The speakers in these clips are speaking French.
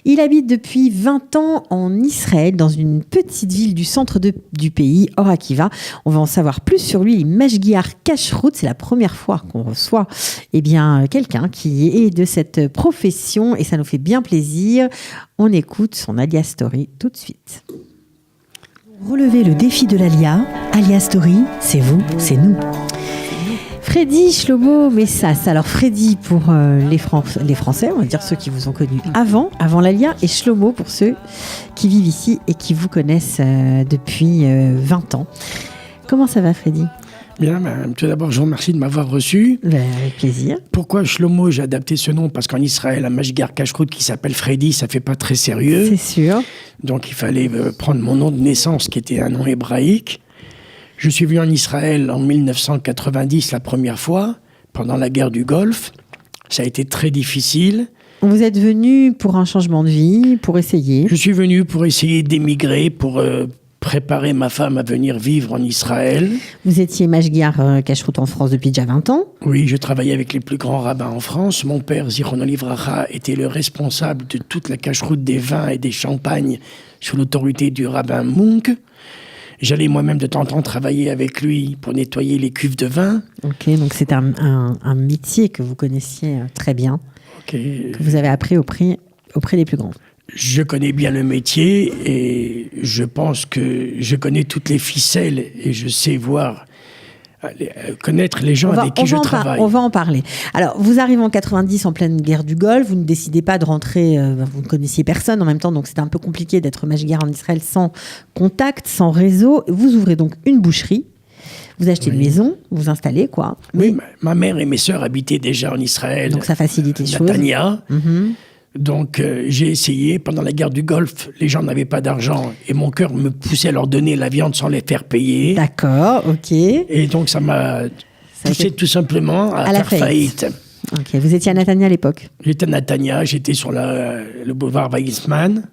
Il habite depuis 20 ans en Israël, dans une petite ville du centre du pays, Or Akiva. On va en savoir plus sur lui. Mashgiach Kashrut, c'est la première fois qu'on reçoit quelqu'un qui est de cette profession et ça nous fait bien plaisir. On écoute son Alia Story tout de suite. Relevez le défi de l'Alia. Alia Story, c'est vous, c'est nous. Freddy Shlomo Messas. Alors Freddy pour les Français, on va dire ceux qui vous ont connus avant l'Alia, et Shlomo pour ceux qui vivent ici et qui vous connaissent depuis 20 ans. Comment ça va, Freddy ? Bien, tout d'abord, je vous remercie de m'avoir reçu. Avec plaisir. Pourquoi Shlomo ? J'ai adapté ce nom parce qu'en Israël, un Mashgiach Kashrut qui s'appelle Freddy, ça fait pas très sérieux. C'est sûr. Donc il fallait prendre mon nom de naissance, qui était un nom hébraïque. Je suis venu en Israël en 1990 la première fois, pendant la guerre du Golfe. Ça a été très difficile. Vous êtes venu pour un changement de vie, pour essayer ? Je suis venu pour essayer d'émigrer, pour préparer ma femme à venir vivre en Israël. Vous étiez Mashgiach Kashrut en France depuis déjà 20 ans ? Oui, je travaillais avec les plus grands rabbins en France. Mon père, Zichrono Livracha, était le responsable de toute la cacheroute des vins et des champagnes sous l'autorité du rabbin Munk. J'allais moi-même de temps en temps travailler avec lui pour nettoyer les cuves de vin. Ok, donc c'est un métier que vous connaissiez très bien, que vous avez appris auprès des plus grands. Je connais bien le métier et je pense que je connais toutes les ficelles et je sais connaître les gens avec qui je travaille. On va en parler. Alors, vous arrivez en 90 en pleine guerre du Golfe, vous ne décidez pas de rentrer, vous ne connaissiez personne en même temps, donc c'était un peu compliqué d'être Mashgiach en Israël sans contact, sans réseau. Vous ouvrez donc une boucherie, vous achetez une maison, vous installez quoi. Oui, ma mère et mes sœurs habitaient déjà en Israël. Donc ça facilite les choses. Netanya. Donc j'ai essayé, pendant la guerre du Golfe, les gens n'avaient pas d'argent et mon cœur me poussait à leur donner la viande sans les faire payer. D'accord, ok. Et donc ça m'a poussé tout simplement à faire faillite. Ok, vous étiez à Netanya à l'époque ? J'étais à Netanya, j'étais sur le boulevard Weizmann,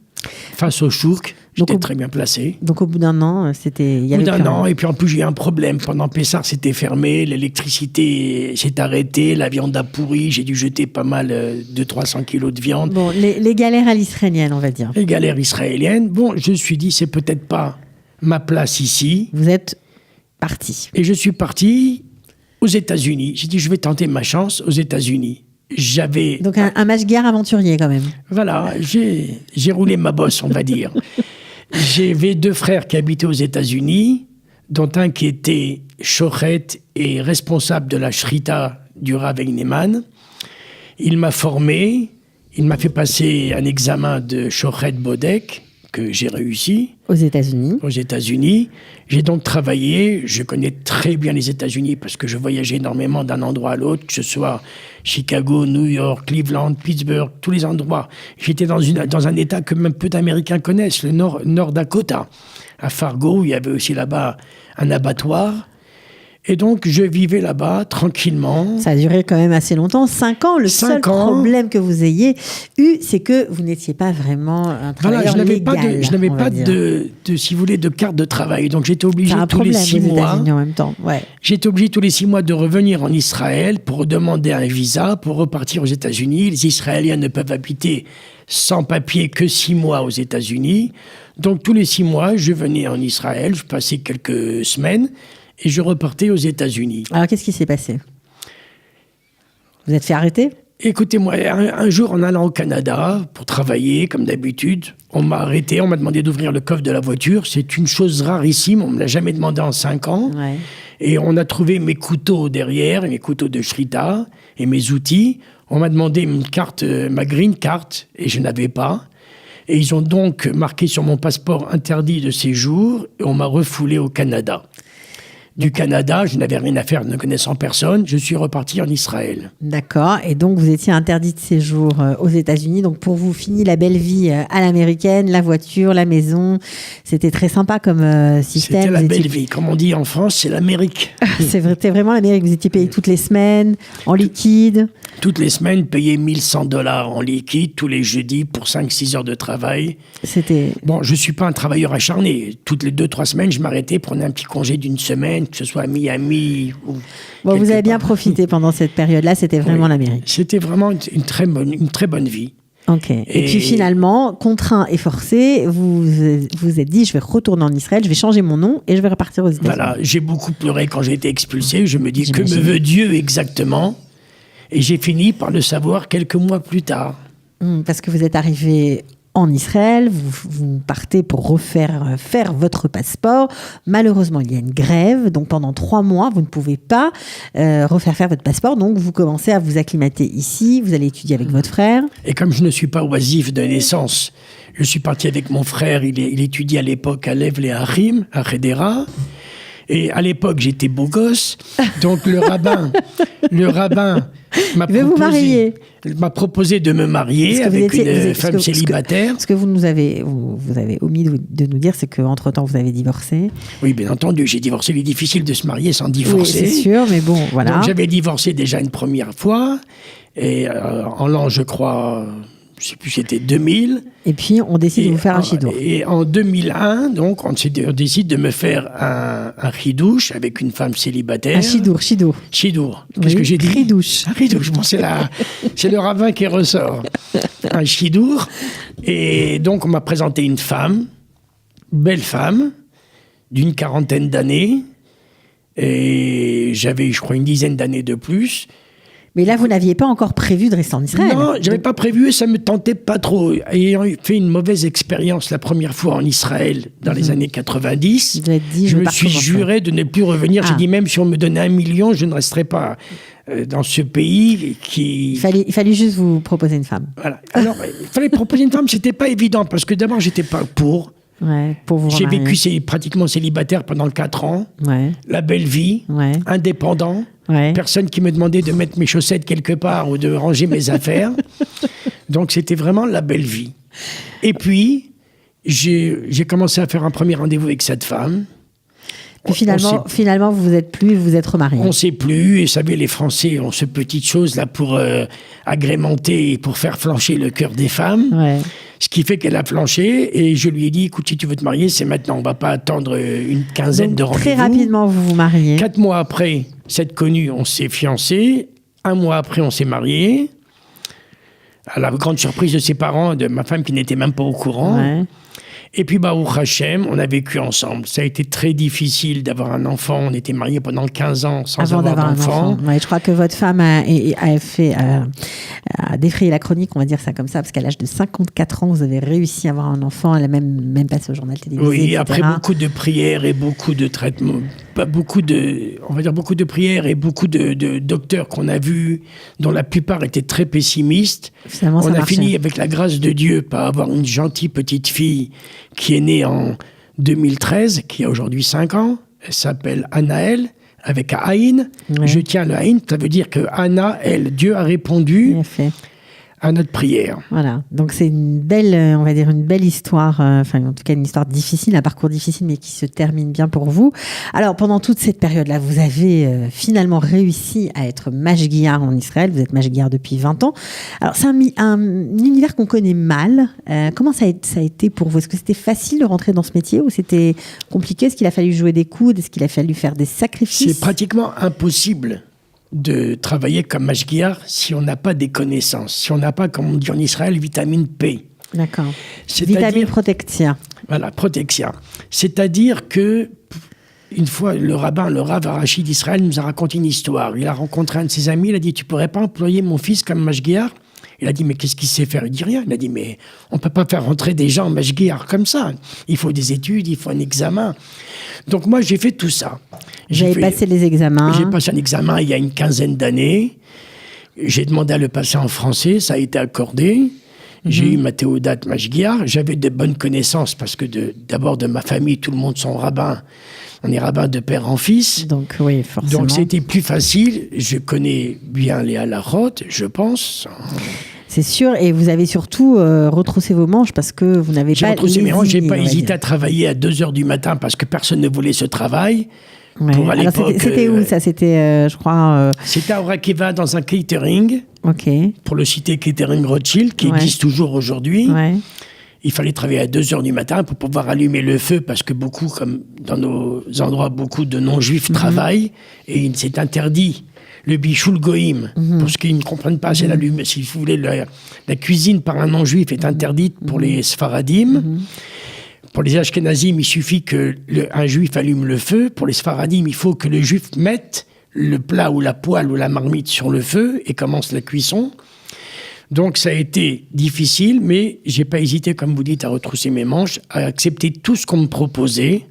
face au Chouk. J'étais très bien placé. Donc au bout d'un an, c'était... Au bout d'un an, et puis en plus j'ai eu un problème. Pendant Pessah, c'était fermé, l'électricité s'est arrêtée, la viande a pourri, j'ai dû jeter pas mal de 300 kilos de viande. Bon, les galères à l'israélienne, on va dire. Les galères israéliennes. Bon, je me suis dit, c'est peut-être pas ma place ici. Vous êtes parti. Et je suis parti aux États-Unis. J'ai dit, je vais tenter ma chance aux États-Unis. Donc un Mashgiach aventurier quand même. Voilà, j'ai roulé ma bosse, on va dire. J'avais 2 frères qui habitaient aux États-Unis, dont un qui était shochet et responsable de la shrita du Rav Einemann. Il m'a formé, il m'a fait passer un examen de shochet bodek que j'ai réussi. Aux États-Unis. Aux États-Unis. J'ai donc travaillé, je connais très bien les États-Unis parce que je voyageais énormément d'un endroit à l'autre, que ce soit Chicago, New York, Cleveland, Pittsburgh, tous les endroits. J'étais dans un état que même peu d'Américains connaissent, le Nord Dakota. À Fargo, il y avait aussi là-bas un abattoir. Et donc, je vivais là-bas, tranquillement. Ça a duré quand même assez longtemps, 5 ans. Le seul problème que vous ayez eu, c'est que vous n'étiez pas vraiment un travailleur légal. Je n'avais pas si vous voulez, de carte de travail. Donc, j'étais obligé tous les 6 mois. En même temps. Ouais. J'étais obligé tous les 6 mois de revenir en Israël pour demander un visa pour repartir aux États-Unis. Les Israéliens ne peuvent habiter sans papier que 6 mois aux États-Unis. Donc, tous les 6 mois, je venais en Israël, je passais quelques semaines. Et je repartais aux États-Unis. Alors, qu'est-ce qui s'est passé ? Vous êtes fait arrêter ? Écoutez-moi, un jour, en allant au Canada pour travailler, comme d'habitude, on m'a arrêté, on m'a demandé d'ouvrir le coffre de la voiture. C'est une chose rarissime, on ne me l'a jamais demandé en 5 ans. Ouais. Et on a trouvé mes couteaux derrière, mes couteaux de shrita et mes outils. On m'a demandé une carte, ma green card, et je n'avais pas. Et ils ont donc marqué sur mon passeport interdit de séjour, et on m'a refoulé au Canada. Du Canada, je n'avais rien à faire ne connaissant personne, je suis reparti en Israël. D'accord, et donc vous étiez interdit de séjour aux États-Unis, donc pour vous, fini la belle vie à l'américaine, la voiture, la maison, c'était très sympa comme système. C'était la belle vie, comme on dit en France, c'est l'Amérique. C'était vraiment l'Amérique, vous étiez payé toutes les semaines, en liquide. Toutes les semaines, payé $1 100 en liquide, tous les jeudis pour 5-6 heures de travail. Bon, je ne suis pas un travailleur acharné. Toutes les 2-3 semaines, je m'arrêtais, prenais un petit congé d'une semaine, que ce soit à Miami ou... Bon, vous avez bien profité pendant cette période-là, c'était vraiment l'Amérique. C'était vraiment une très bonne vie. Ok. Et puis finalement, contraint et forcé, vous vous êtes dit, je vais retourner en Israël, je vais changer mon nom et je vais repartir aux États-Unis. Voilà, j'ai beaucoup pleuré quand j'ai été expulsé. Je me dis, que J'imagine. me veut Dieu exactement? Et j'ai fini par le savoir quelques mois plus tard. Parce que vous êtes arrivé en Israël, vous partez pour faire votre passeport. Malheureusement, il y a une grève, donc pendant 3 mois, vous ne pouvez pas faire votre passeport. Donc, vous commencez à vous acclimater ici, vous allez étudier avec votre frère. Et comme je ne suis pas oisif de naissance, je suis parti avec mon frère. Il étudiait à l'époque à l'Evle et à Rim, à Hedera. Et à l'époque, j'étais beau gosse. Donc le rabbin m'a proposé de me marier avec une femme célibataire. Ce que vous avez omis de nous dire, c'est qu'entre-temps, vous avez divorcé. Oui, bien entendu, j'ai divorcé. Il est difficile de se marier sans divorcer. Oui, c'est sûr, mais bon, voilà. Donc j'avais divorcé déjà une première fois. Et en l'an, je crois, je ne sais plus, c'était 2000. Et puis, on décide de vous faire un chidour. Et en 2001, donc, on décide de me faire un chidouche avec une femme célibataire. Un chidour. Chidour. Qu'est-ce que j'ai dit? Chidouche. Un chidouche. Bon, c'est le rabbin qui ressort. Un chidour. Et donc, on m'a présenté une femme, belle femme, d'une 40aine d'années. Et j'avais, je crois, une 10aine d'années de plus. Mais là, vous n'aviez pas encore prévu de rester en Israël. Non, je n'avais pas prévu et ça ne me tentait pas trop. Ayant fait une mauvaise expérience la première fois en Israël dans les années 90, je me suis juré de ne plus revenir. J'ai dit, même si on me donnait 1 million, je ne resterais pas dans ce pays qui... Il fallait juste vous proposer une femme. Voilà. Alors, il fallait proposer une femme, ce n'était pas évident parce que d'abord, je n'étais pas pour. Ouais, pour vous J'ai remarier. vécu pratiquement célibataire pendant 4 ans. Ouais. La belle vie, indépendant. Ouais. Personne qui me demandait de mettre mes chaussettes quelque part ou de ranger mes affaires. Donc, c'était vraiment la belle vie. Et puis, j'ai commencé à faire un premier rendez-vous avec cette femme. Puis finalement, vous vous êtes remariés. On ne sait plus. Et vous savez, les Français ont ce petite chose-là pour agrémenter et pour faire flancher le cœur des femmes. Ouais. Ce qui fait qu'elle a flanché. Et je lui ai dit, écoute, si tu veux te marier, c'est maintenant. On ne va pas attendre une quinzaine de rendez-vous. Très rapidement, vous vous mariez. 4 mois après s'être connus, on s'est fiancés. 1 mois après, on s'est mariés. À la grande surprise de ses parents, de ma femme qui n'était même pas au courant. Ouais. Et puis, Baruch Hashem, on a vécu ensemble. Ça a été très difficile d'avoir un enfant. On était mariés pendant 15 ans sans avoir d'enfant. Ouais, je crois que votre femme a défrayé la chronique, on va dire ça comme ça, parce qu'à l'âge de 54 ans, vous avez réussi à avoir un enfant. Elle a même passé au journal télévisé, Oui, etc. après beaucoup de prières et beaucoup de traitements, beaucoup de prières et beaucoup de docteurs qu'on a vus, dont la plupart étaient très pessimistes. Finalement, ça on a marchait. fini avec la grâce de Dieu par avoir une gentille petite fille qui est née en 2013, qui a aujourd'hui 5 ans. Elle s'appelle Anaël, avec un Aïn. Ouais. Je tiens le Aïn, ça veut dire que Anaël, Dieu a répondu Bien fait. à notre prière. Voilà, donc c'est une belle, on va dire une belle histoire, enfin en tout cas une histoire difficile, un parcours difficile, mais qui se termine bien pour vous. Alors pendant toute cette période-là, vous avez finalement réussi à être mashgiar en Israël. Vous êtes mashgiar depuis 20 ans. Alors c'est un univers qu'on connaît mal. Comment ça a été pour vous? Est-ce que c'était facile de rentrer dans ce métier ou c'était compliqué? Est-ce qu'il a fallu jouer des coudes? Est-ce qu'il a fallu faire des sacrifices? C'est pratiquement impossible de travailler comme mashgiar si on n'a pas des connaissances, si on n'a pas, comme on dit en Israël, vitamine P. D'accord. Vitamine protectia. Voilà, protectia. C'est-à-dire que, une fois, le Rav Arashi d'Israël nous a raconté une histoire. Il a rencontré un de ses amis, il a dit, tu pourrais pas employer mon fils comme mashgiar? Il a dit, mais qu'est-ce qu'il sait faire? Il dit rien. Il a dit, mais on peut pas faire rentrer des gens mashgiar comme ça. Il faut des études, il faut un examen. Donc moi, j'ai fait tout ça. J'avais passé les examens. J'ai passé un examen il y a une quinzaine d'années. J'ai demandé à le passer en français, ça a été accordé. J'ai eu ma théodate mashgiar. J'avais de bonnes connaissances parce que d'abord de ma famille, tout le monde sont rabbins. On est rabbin de père en fils. Donc oui, forcément. Donc c'était plus facile. Je connais bien les halachot, je pense. C'est sûr, et vous avez surtout retroussé vos manches parce que vous n'avez pas... J'ai retroussé mes manches, j'ai pas hésité à travailler à 2h du matin parce que personne ne voulait ce travail. Ouais. Pour à Alors l'époque, c'était où ça? C'était, je crois... C'était à Orakiva dans un catering, Ok. pour le citer Catering Rothschild, qui existe toujours aujourd'hui. Ouais. Il fallait travailler à 2h du matin pour pouvoir allumer le feu parce que beaucoup, comme dans nos endroits, beaucoup de non-juifs travaillent et c'est interdit le bichoul goïm. Pour ceux qui ne comprennent pas, c'est si vous voulez, la cuisine par un non-juif est interdite pour les sfaradim. Pour les ashkénazim, il suffit qu'un juif allume le feu. Pour les sfaradim, il faut que le juif mette le plat ou la poêle ou la marmite sur le feu et commence la cuisson. Donc ça a été difficile, mais j'ai pas hésité, comme vous dites, à retrousser mes manches, à accepter tout ce qu'on me proposait.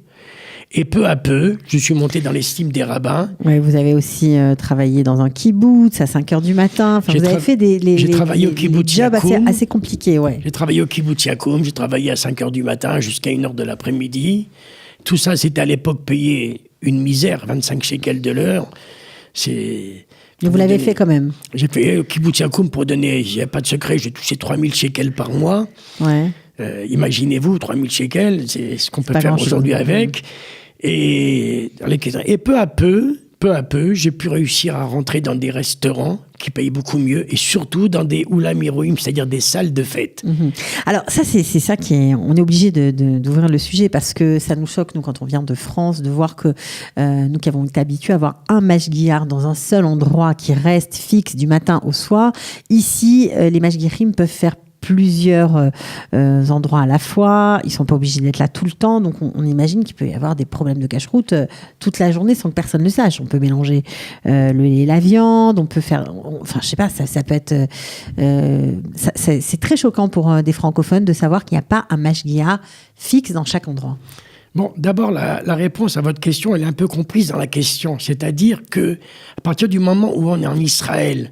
Et peu à peu, je suis monté dans l'estime des rabbins. Ouais, vous avez aussi travaillé dans un kibbutz à 5h du matin. Enfin, vous avez fait j'ai travaillé au kibbutz jobs Yakoum. assez compliqués. Ouais. J'ai travaillé au kibbutz Yakoum, j'ai travaillé à 5h du matin jusqu'à 1h de l'après-midi. Tout ça, c'était à l'époque payé une misère, 25 shekels de l'heure. Mais vous l'avez fait quand même. J'ai fait au kibbutz Yakoum pour donner, il n'y a pas de secret, j'ai touché 3000 shekels par mois. Ouais. Imaginez-vous, 3000 shekels, c'est ce qu'on peut faire aujourd'hui avec. Et peu à peu, j'ai pu réussir à rentrer dans des restaurants qui payent beaucoup mieux et surtout dans des oulam iroïm, c'est-à-dire des salles de fête. Alors ça, c'est ça on est obligé d'ouvrir le sujet parce que ça nous choque, nous, quand on vient de France, de voir que nous qui avons été habitués à avoir un mashgiach dans un seul endroit qui reste fixe du matin au soir. Ici, les mashgiachim peuvent faire plusieurs endroits à la fois, ils sont pas obligés d'être là tout le temps, donc on imagine qu'il peut y avoir des problèmes de cache-route toute la journée sans que personne ne le sache. On peut mélanger le lait et la viande, on peut faire, enfin je sais pas, ça peut être, c'est très choquant pour des francophones de savoir qu'il n'y a pas un mashgiach fixe dans chaque endroit. Bon, d'abord, la réponse à votre question, elle est un peu comprise dans la question, c'est-à-dire que à partir du moment où on est en Israël,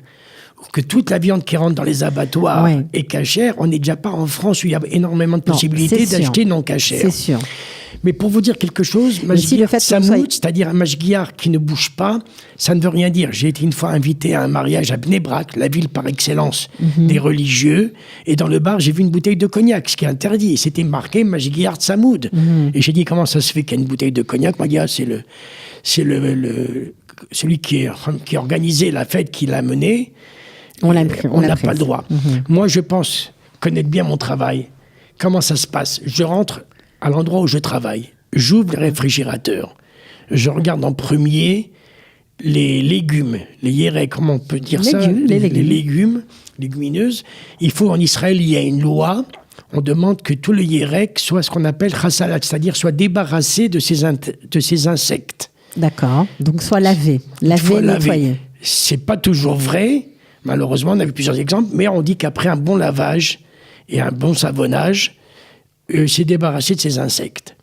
que toute la viande qui rentre dans les abattoirs est cachère, on n'est déjà pas en France où il y a énormément de possibilités d'acheter non cachère. C'est sûr. Mais pour vous dire quelque chose, Samoud, c'est-à-dire un mashgiach qui ne bouge pas, ça ne veut rien dire. J'ai été une fois invité à un mariage à Bnei Brak, la ville par excellence des religieux, et dans le bar, j'ai vu une bouteille de cognac, ce qui est interdit. C'était marqué mashgiach Samoud. Et j'ai dit, comment ça se fait qu'il y a une bouteille de cognac? Moi, c'est celui qui organisait la fête qui l'a menée. On n'a pas le droit. Moi, je pense connaître bien mon travail. Comment ça se passe? Je rentre à l'endroit où je travaille. J'ouvre le réfrigérateur. Je regarde en premier les légumes, les yéreks, comment on peut dire ça? Les légumes, légumineuses. Il faut, en Israël, il y a une loi. On demande que tout le yérek soit ce qu'on appelle chassalat, c'est-à-dire soit débarrassé de ces insectes. D'accord. Donc soit lavé, nettoyé. C'est pas toujours vrai. Malheureusement, on a vu plusieurs exemples, mais on dit qu'après un bon lavage et un bon savonnage, c'est débarrassé de ces insectes.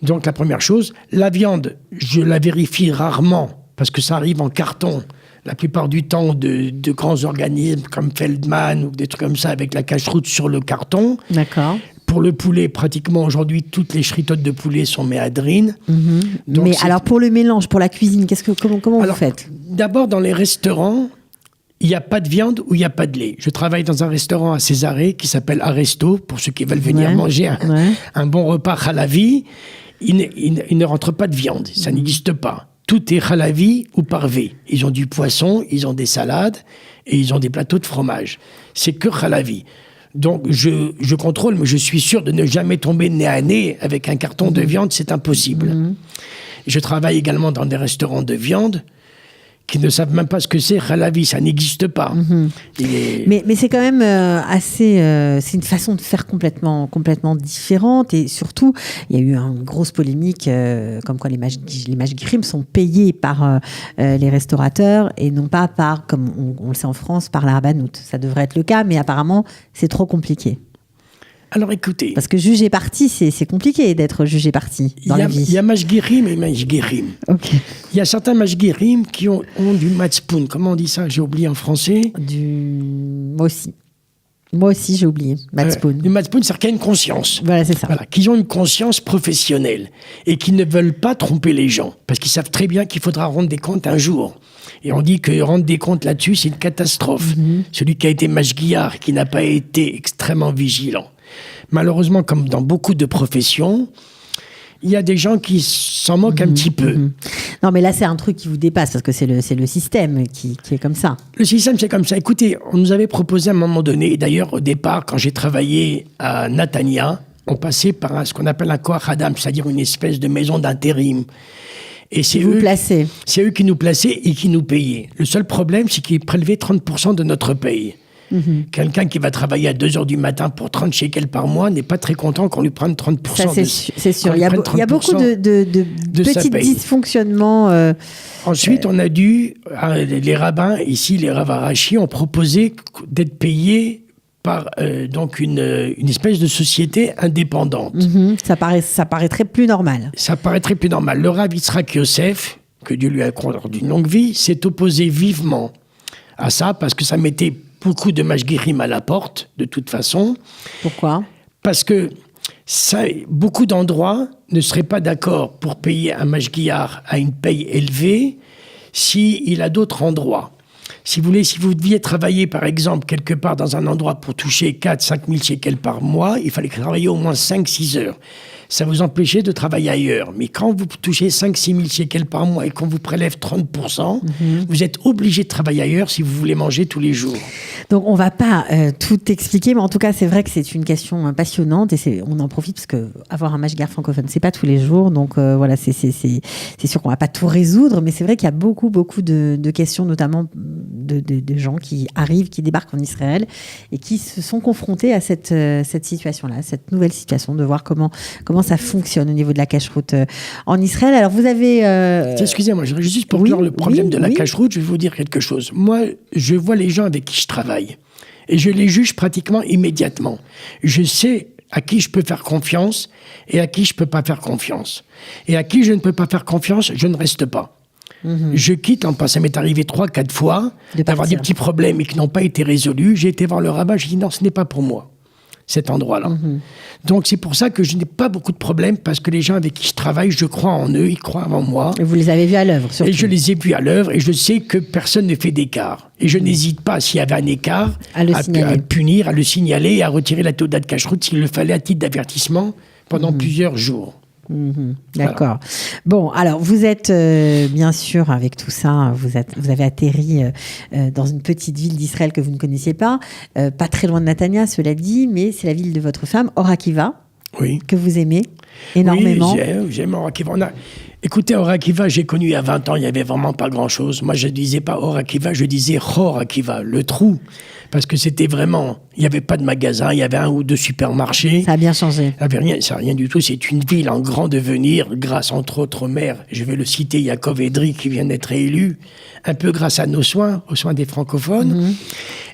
Donc la première chose, la viande, je la vérifie rarement, parce que ça arrive en carton. La plupart du temps, de grands organismes comme Feldman ou des trucs comme ça, avec la cache-route sur le carton. D'accord. Pour le poulet, pratiquement aujourd'hui, toutes les shritotes de poulet sont méhadrines. Mais alors pour le mélange, pour la cuisine, comment vous faites? D'abord, dans les restaurants, il n'y a pas de viande ou il n'y a pas de lait. Je travaille dans un restaurant à Césarée qui s'appelle Aresto, pour ceux qui veulent venir manger un bon repas halavi. Il ne rentre pas de viande, ça n'existe pas. Tout est halavi ou parvé. Ils ont du poisson, ils ont des salades et ils ont des plateaux de fromage. C'est que halavi. Donc je contrôle, mais je suis sûr de ne jamais tomber nez à nez avec un carton de viande, c'est impossible. Je travaille également dans des restaurants de viande qui ne savent même pas ce que c'est halavi, ça n'existe pas. Mais c'est quand même c'est une façon de faire complètement différente, et surtout il y a eu une grosse polémique comme quoi les mashgiachim sont payés par les restaurateurs et non pas par, comme on le sait en France, par la rabbanout. Ça devrait être le cas, mais apparemment c'est trop compliqué. Alors écoutez... Parce que juger parti, c'est compliqué d'être jugé parti dans la vie. Il y a mashgiachim et mashgiachim. Okay. Il y a certains mashgiachim qui ont du matzpoun. Comment on dit ça? J'ai oublié en français. Moi aussi, j'ai oublié. Matzpoun. Le matzpoun, c'est qu'il y a une conscience. Voilà, c'est ça. Voilà, qu'ils ont une conscience professionnelle et qui ne veulent pas tromper les gens. Parce qu'ils savent très bien qu'il faudra rendre des comptes un jour. Et on dit que rendre des comptes là-dessus, c'est une catastrophe. Celui qui a été mashgiach, qui n'a pas été extrêmement vigilant. Malheureusement, comme dans beaucoup de professions, il y a des gens qui s'en moquent un petit peu. Non, mais là, c'est un truc qui vous dépasse, parce que c'est le système qui est comme ça. Le système, c'est comme ça. Écoutez, on nous avait proposé à un moment donné, et d'ailleurs, au départ, quand j'ai travaillé à Natania, on passait par ce qu'on appelle un koach adam, c'est-à-dire une espèce de maison d'intérim. Et c'est Vous eux, placez. c'est eux qui nous plaçaient et qui nous payaient. Le seul problème, c'est qu'ils prélevaient 30% de notre paye. Quelqu'un qui va travailler à 2 heures du matin pour 30 shekels par mois n'est pas très content qu'on lui prenne 30%. Ça, c'est sûr. Il y a beaucoup de petits dysfonctionnements. Ensuite, on a dû, les rabbins, ici, les Rav Arashi, ont proposé d'être payés par donc une espèce de société indépendante. Ça paraîtrait plus normal. Ça paraîtrait plus normal. Le Rav Yitzhak Yosef, que Dieu lui a accordé une longue vie, s'est opposé vivement à ça parce que ça mettait beaucoup de mashgirim à la porte, de toute façon. Pourquoi ? Parce que beaucoup d'endroits ne seraient pas d'accord pour payer un mashgiar à une paye élevée s'il a d'autres endroits. Si vous deviez travailler, par exemple, quelque part dans un endroit pour toucher 4-5 000 shekels par mois, il fallait travailler au moins 5-6 heures. Ça vous empêchait de travailler ailleurs. Mais quand vous touchez 5-6 000 shekels par mois et qu'on vous prélève 30%, vous êtes obligé de travailler ailleurs si vous voulez manger tous les jours. Donc, on ne va pas tout expliquer, mais en tout cas, c'est vrai que c'est une question passionnante et on en profite parce qu'avoir un mashgiar francophone, ce n'est pas tous les jours. Donc, voilà, c'est sûr qu'on ne va pas tout résoudre, mais c'est vrai qu'il y a beaucoup de questions, notamment de gens qui arrivent, qui débarquent en Israël et qui se sont confrontés à cette situation-là, cette nouvelle situation, de voir comment ça fonctionne au niveau de la cache-route en Israël. Alors, vous avez... Excusez-moi, juste pour clore le problème de la cache-route, je vais vous dire quelque chose. Moi, je vois les gens avec qui je travaille et je les juge pratiquement immédiatement. Je sais à qui je peux faire confiance et à qui je ne peux pas faire confiance. Et à qui je ne peux pas faire confiance, je ne reste pas. Je quitte, ça m'est arrivé 3-4 fois d'avoir des petits problèmes et qui n'ont pas été résolus. J'ai été voir le rabbin, j'ai dit non, ce n'est pas pour moi, cet endroit-là. Donc c'est pour ça que je n'ai pas beaucoup de problèmes, parce que les gens avec qui je travaille, je crois en eux, ils croient en moi. Et vous les avez vus à l'œuvre, surtout. Et je les ai vus à l'œuvre et je sais que personne ne fait d'écart. Et je n'hésite pas, s'il y avait un écart, à le punir, à le signaler et à retirer la tauda de cache-route s'il le fallait à titre d'avertissement pendant plusieurs jours. D'accord. Voilà. Bon, alors vous êtes bien sûr, avec tout ça, vous avez atterri dans une petite ville d'Israël que vous ne connaissiez pas, pas très loin de Netanya, cela dit, mais c'est la ville de votre femme, Or Akiva, que vous aimez énormément. Oui, j'aime Or Akiva. Écoutez, Or Akiva, j'ai connu il y a 20 ans, il n'y avait vraiment pas grand-chose. Moi, je ne disais pas Or Akiva, je disais Chor Akiva, le trou. Parce que c'était vraiment... Il n'y avait pas de magasin, il y avait 1 ou 2 supermarchés. Ça a bien changé. Ça n'a rien du tout. C'est une ville en grand devenir, grâce entre autres au maire, je vais le citer, Yaakov Edry, qui vient d'être élu, un peu grâce à nos soins, aux soins des francophones.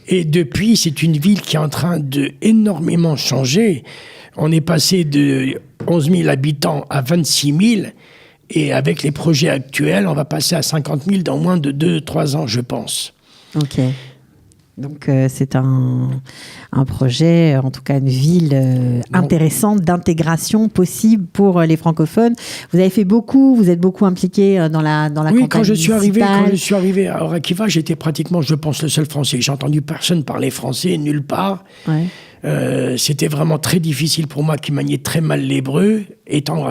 Et depuis, c'est une ville qui est en train de énormément changer. On est passé de 11 000 habitants à 26 000. Et avec les projets actuels, on va passer à 50 000 dans moins de 2-3 ans, je pense. Ok. Donc c'est un projet, en tout cas une ville intéressante, d'intégration possible pour les francophones. Vous avez fait beaucoup, vous êtes beaucoup impliqué dans la campagne municipale. Quand je suis arrivé à Or Akiva, j'étais pratiquement, je pense, le seul Français. J'ai entendu personne parler français, nulle part. C'était vraiment très difficile pour moi qui maniais très mal l'hébreu. Étant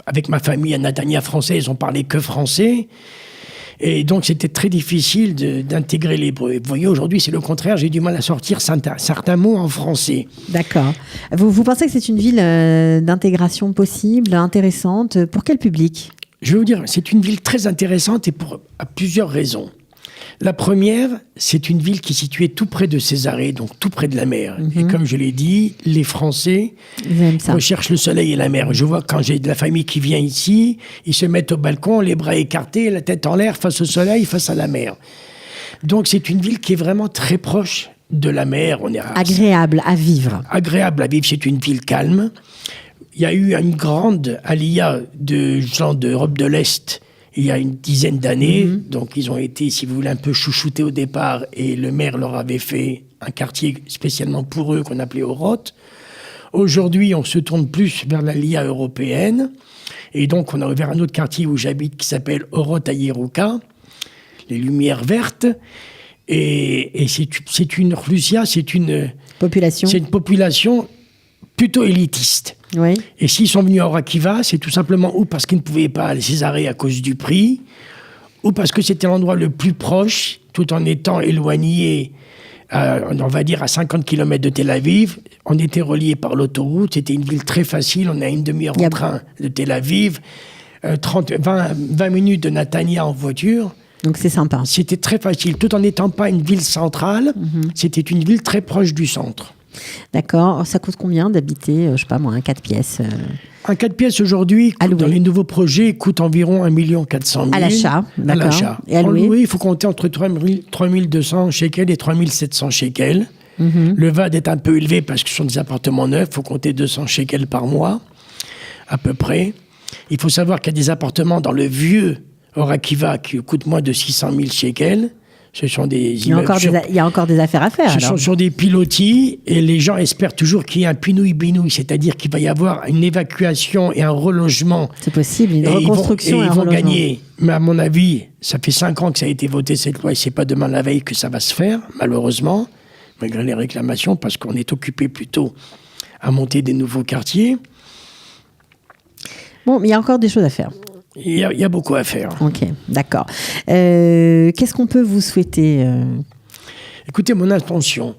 avec ma famille à Netanya française, on parlait que français. Et donc, c'était très difficile d'intégrer l'hébreu. Vous voyez, aujourd'hui, c'est le contraire. J'ai du mal à sortir certains mots en français. D'accord. Vous pensez que c'est une ville d'intégration possible, intéressante? Pour quel public? Je vais vous dire, c'est une ville très intéressante et à plusieurs raisons. La première, c'est une ville qui est située tout près de Césarée, donc tout près de la mer. Et comme je l'ai dit, les Français recherchent le soleil et la mer. Je vois quand j'ai de la famille qui vient ici, ils se mettent au balcon, les bras écartés, la tête en l'air, face au soleil, face à la mer. Donc c'est une ville qui est vraiment très proche de la mer. Agréable à vivre. Agréable à vivre, c'est une ville calme. Il y a eu une grande aliyah de gens d'Europe de l'Est il y a une dizaine d'années. Donc, ils ont été, si vous voulez, un peu chouchoutés au départ. Et le maire leur avait fait un quartier spécialement pour eux qu'on appelait Oroth. Aujourd'hui, on se tourne plus vers la LIA européenne. Et donc, on a ouvert un autre quartier où j'habite qui s'appelle Oroth Ayeruka, les Lumières Vertes. Et c'est une Russia, c'est une population plutôt élitiste. Oui. Et s'ils sont venus à Or Akiva, c'est tout simplement ou parce qu'ils ne pouvaient pas aller à Césarée à cause du prix, ou parce que c'était l'endroit le plus proche, tout en étant éloigné, on va dire, à 50 km de Tel Aviv. On était reliés par l'autoroute, c'était une ville très facile, on a une demi-heure en train de Tel Aviv. 20 minutes de Natania en voiture. Donc c'est sympa. C'était très facile, tout en n'étant pas une ville centrale. C'était une ville très proche du centre. D'accord. Ça coûte combien d'habiter, je sais pas moi, un 4 pièces Un 4 pièces aujourd'hui, dans les nouveaux projets, coûte environ 1 400 000. à l'achat, d'accord. À l'achat. Et à louer, en louer, il faut compter entre 3 200 shekels et 3 700 shekels. Le VAD est un peu élevé parce que ce sont des appartements neufs. Il faut compter 200 shekels par mois, à peu près. Il faut savoir qu'il y a des appartements dans le vieux Or Akiva qui coûtent moins de 600 000 shekels. Ce sont des immeubles. Il y a encore des affaires à faire. Ce sont sur des pilotis et les gens espèrent toujours qu'il y ait un pinouille-binouille, c'est-à-dire qu'il va y avoir une évacuation et un relogement. C'est possible, une reconstruction et un relogement. Ils vont gagner. Mais à mon avis, ça fait 5 ans que ça a été voté cette loi et c'est pas demain la veille que ça va se faire, malheureusement, malgré les réclamations, parce qu'on est occupé plutôt à monter des nouveaux quartiers. Bon, mais il y a encore des choses à faire. Il y a beaucoup à faire. Ok, d'accord. Qu'est-ce qu'on peut vous souhaiter Écoutez, mon intention,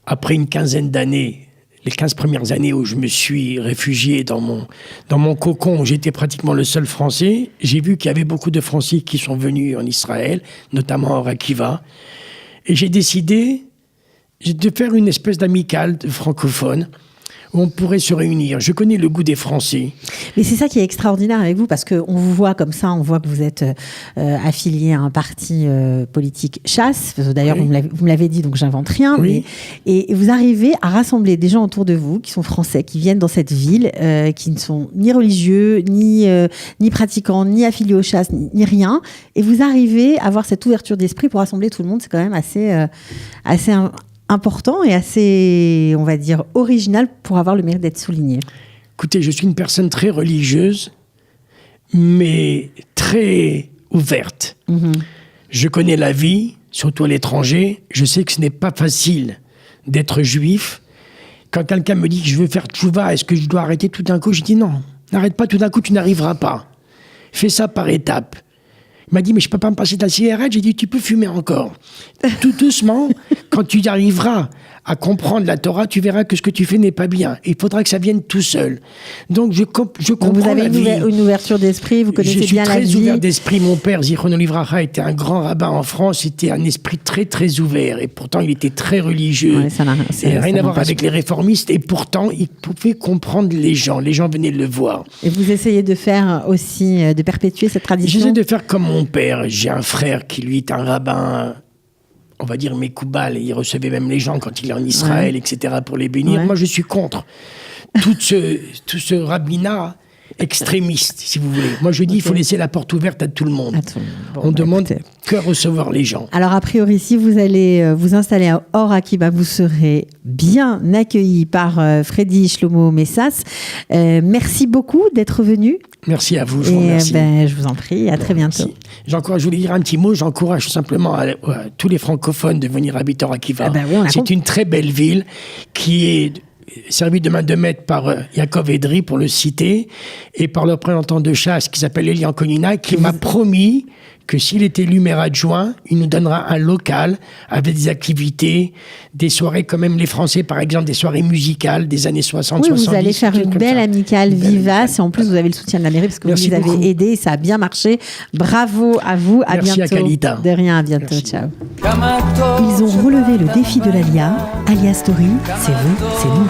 après une quinzaine d'années, les 15 premières années où je me suis réfugié dans mon cocon, où j'étais pratiquement le seul Français, j'ai vu qu'il y avait beaucoup de Français qui sont venus en Israël, notamment à Or Akiva. Et j'ai décidé de faire une espèce d'amicale de francophones où on pourrait se réunir. Je connais le goût des Français. Mais c'est ça qui est extraordinaire avec vous, parce qu'on vous voit comme ça, on voit que vous êtes affilié à un parti politique chasse. D'ailleurs, oui. Vous me l'avez dit, donc j'invente rien. Oui. Et vous arrivez à rassembler des gens autour de vous qui sont français, qui viennent dans cette ville, qui ne sont ni religieux, ni pratiquants, ni affiliés aux chasses, ni rien. Et vous arrivez à avoir cette ouverture d'esprit pour rassembler tout le monde. C'est quand même assez important et assez, on va dire, original pour avoir le mérite d'être souligné. Écoutez, je suis une personne très religieuse, mais très ouverte. Je connais la vie, surtout à l'étranger. Je sais que ce n'est pas facile d'être juif. Quand quelqu'un me dit que je veux faire tchouva, est-ce que je dois arrêter tout d'un coup? Je dis non, n'arrête pas tout d'un coup, tu n'arriveras pas. Fais ça par étapes. Il m'a dit, mais je ne peux pas me passer de la cigarette. J'ai dit, tu peux fumer encore. Tout doucement, quand tu y arriveras à comprendre la Torah, tu verras que ce que tu fais n'est pas bien. Il faudra que ça vienne tout seul. Donc, je comprends vous avez la vie. Une ouverture d'esprit, vous connaissez bien la vie. Je suis très ouvert d'esprit. Mon père, Zichrono Livracha, était un grand rabbin en France. C'était un esprit très, très ouvert. Et pourtant, il était très religieux. Ouais, ça n'a rien à voir avec les réformistes. Et pourtant, il pouvait comprendre les gens. Les gens venaient le voir. Et vous essayez de faire aussi, de perpétuer cette tradition? J'essaie de faire comme mon père. J'ai un frère qui, lui, est un rabbin, on va dire, Mekoubal. Il recevait même les gens quand il est en Israël, etc., pour les bénir. Moi, je suis contre tout ce rabbinat extrémiste, si vous voulez. Moi, je dis, il faut laisser la porte ouverte à tout le monde. Bon, on demande que recevoir les gens. Alors, a priori, si vous allez vous installer à Or Akiva, vous serez bien accueilli par Freddy Shlomo Messas. Merci beaucoup d'être venu. Merci à vous, je vous remercie. Je vous en prie, à très bientôt. Je voulais dire un petit mot, j'encourage simplement à tous les francophones de venir habiter Or Akiva. C'est une très belle ville qui est servi de main de maître par Yaakov Edry, pour le citer, et par le représentant de chasse qui s'appelle Elian Konina, qui m'a promis que s'il est élu maire adjoint, il nous donnera un local avec des activités, des soirées comme même les Français, par exemple, des soirées musicales des années 60, oui, 70. Vous allez faire une belle amicale vivace, et en plus vous avez le soutien de la mairie parce que Merci vous les avez aidés, ça a bien marché. Bravo à vous, à Merci bientôt. À Kalita. De rien, à bientôt, Merci. Ciao. Ils ont relevé le défi de l'Alia. Alia Story, c'est vous, c'est nous.